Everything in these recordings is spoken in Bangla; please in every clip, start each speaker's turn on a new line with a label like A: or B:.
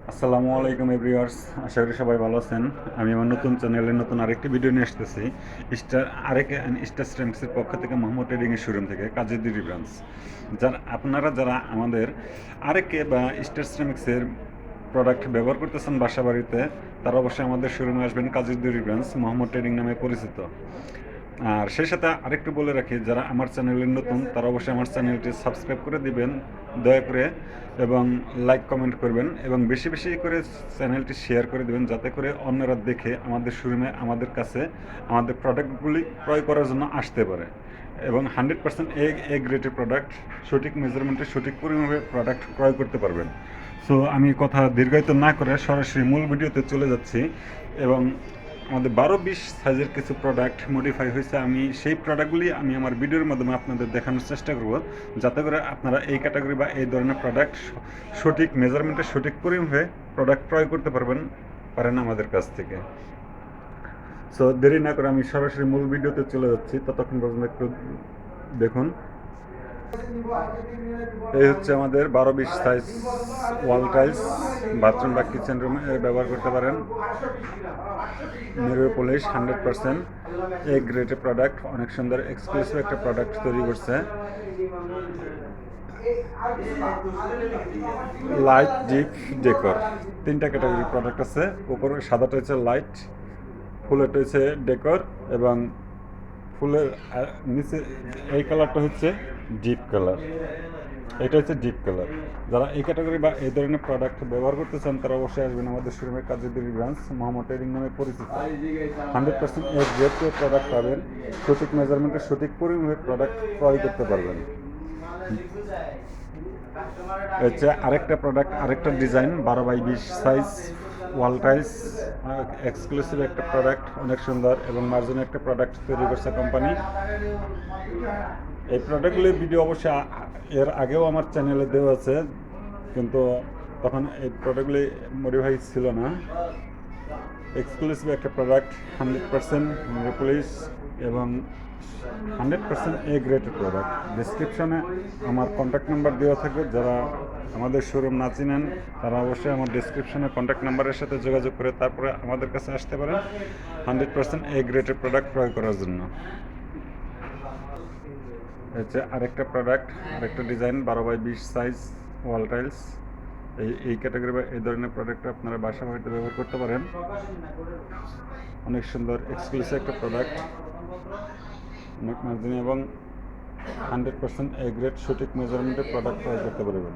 A: আসসালামু আলাইকুম এভরিওয়ার্স, আশা করি সবাই ভালো আছেন। আমি আমার নতুন চ্যানেলে নতুন আরেকটি ভিডিও নিয়ে আসতেছি। স্টার স্ট্রেংসের পক্ষ থেকে মোহাম্মদ ট্রেডিংয়ের শোরুম থেকে কাজীরদুরি ব্রাঞ্চ। যারা আমাদের আরেকে বা স্টার স্ট্রেংসের প্রোডাক্ট ব্যবহার করতেছেন বাসা বাড়িতে, তারা অবশ্যই আমাদের শোরুমে আসবেন। কাজীরদুরি ব্রাঞ্চ মোহাম্মদ ট্রেডিং নামে পরিচিত। আর সেই সাথে আরেকটু বলে রাখি, যারা আমার চ্যানেলে নতুন তারা অবশ্যই আমার চ্যানেলটি সাবস্ক্রাইব করে দিবেন দয়া করে, এবং লাইক কমেন্ট করবেন, এবং বেশি বেশি করে চ্যানেলটি শেয়ার করে দেবেন, যাতে করে অন্যরা দেখে আমাদের শোরুমে আমাদের কাছে আমাদের প্রোডাক্টগুলি ক্রয় করার জন্য আসতে পারে। এবং 100% এ গ্রেডের প্রোডাক্ট, সঠিক মেজারমেন্টে সঠিক পরিমাণে প্রোডাক্ট ক্রয় করতে পারবেন। সো আমি কথা দীর্ঘায়িত না করে সরাসরি মূল ভিডিওতে চলে যাচ্ছি। এবং আমাদের 12-20 সাইজের কিছু প্রোডাক্ট মডিফাই হয়েছে। আমি সেই প্রোডাক্টগুলি আমি আমার ভিডিওর মাধ্যমে আপনাদের দেখানোর চেষ্টা করব, যাতে করে আপনারা এই ক্যাটাগরি বা এই ধরনের প্রোডাক্ট সঠিক মেজারমেন্টে সঠিক পরিমাণে প্রোডাক্ট ক্রয় করতে পারেন আমাদের কাছ থেকে। সো দেরি না করে আমি সরাসরি মূল ভিডিওতে চলে যাচ্ছি, ততক্ষণ পর্যন্ত একটু দেখুন। এই হচ্ছে আমাদের 12-20 সাইজ ওয়াল টাইলস, বাথরুম বা কিচেন রুমে ব্যবহার করতে পারেন। মেরু পলিশ 100% এ গ্রেডের প্রোডাক্ট, অনেক সুন্দর এক্সক্লুসিভ একটা প্রোডাক্ট তৈরি করছে। লাইট, ডিপ, ডেকর, তিনটা ক্যাটাগরি প্রোডাক্ট আছে। উপরে সাদাটা হচ্ছে লাইট, ফুলেরটা হচ্ছে ডেকর, এবং ফুলের নিচে এই কালারটা হচ্ছে ডিপ কালার। এটা হচ্ছে ডিপ কালার। যারা এই ক্যাটাগরি বা এই ধরনের প্রোডাক্ট ব্যবহার করতে চান তারা অবশ্যই আসবেন আমাদের শোরুমের কাজীরদুরি ব্রাঞ্চ মোহাম্মদ ট্রেডিং নামে পরিচিত। 100% এ গ্রেড প্রোডাক্ট পাবেন, সঠিক মেজারমেন্টে সঠিক পরিমাণে প্রোডাক্ট ক্রয় করতে পারবেন। হচ্ছে আরেকটা প্রোডাক্ট, আরেকটা design 12-20 size wall tiles, exclusive একটা প্রোডাক্ট, অনেক সুন্দর এবং মার্জিন একটা প্রোডাক্ট তৈরি করছে কোম্পানি। এই প্রোডাক্টগুলির ভিডিও অবশ্যই এর আগেও আমার চ্যানেলে দেওয়া আছে, কিন্তু তখন এই প্রোডাক্টগুলি মডিফাই ছিল না। এক্সক্লুসিভ একটা প্রোডাক্ট, 100% পুলিশ এবং 100% এ গ্রেডের প্রোডাক্ট। ডিসক্রিপশনে আমার কন্ট্যাক্ট নাম্বার দেওয়া থাকবে। যারা আমাদের শোরুম না চিনেন তারা অবশ্যই আমার ডিসক্রিপশনে কন্ট্যাক্ট নাম্বারের সাথে যোগাযোগ করে তারপরে আমাদের কাছে আসতে পারেন 100% এ গ্রেডের প্রোডাক্ট ক্রয় করার জন্য। হচ্ছে আরেকটা প্রোডাক্ট, আরেকটা ডিজাইন 12-20 সাইজ ওয়াল টাইলস। এই ক্যাটাগরি বা এই ধরনের প্রোডাক্ট আপনারা বাসা বাড়িতে ব্যবহার করতে পারেন। অনেক সুন্দর এক্সক্লুসিভ একটা প্রোডাক্ট, অনেক মার্জিন এবং 100% এ গ্রেড সঠিক মেজারমেন্টের প্রোডাক্ট ক্রয় করতে পারবেন।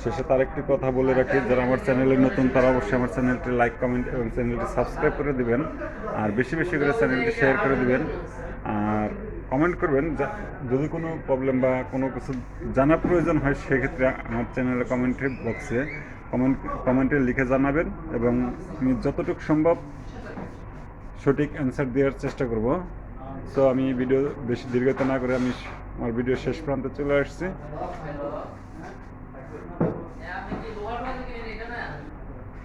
A: শেষে তার একটি কথা বলে রাখি, যারা আমার চ্যানেলে নতুন তারা অবশ্যই আমার চ্যানেলটি লাইক কমেন্ট এবং চ্যানেলটি সাবস্ক্রাইব করে দিবেন, আর বেশি বেশি করে চ্যানেলটি শেয়ার করে দিবেন, আর কমেন্ট করবেন। যদি কোনো প্রবলেম বা কোনো কিছু জানার প্রয়োজন হয় সেক্ষেত্রে আমার চ্যানেলের কমেন্ট্রি বক্সে কমেন্টে লিখে জানাবেন, এবং আমি যতটুকু সম্ভব সঠিক অ্যান্সার দেওয়ার চেষ্টা করব। সো আমি ভিডিও বেশি দীর্ঘত না করে আমি আমার ভিডিও শেষ প্রান্তে চলে আসছি।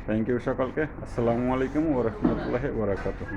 A: থ্যাংক ইউ সকলকে। আসসালামু আলাইকুম ওয়া রাহমাতুল্লাহি ওয়া বারাকাতুহু।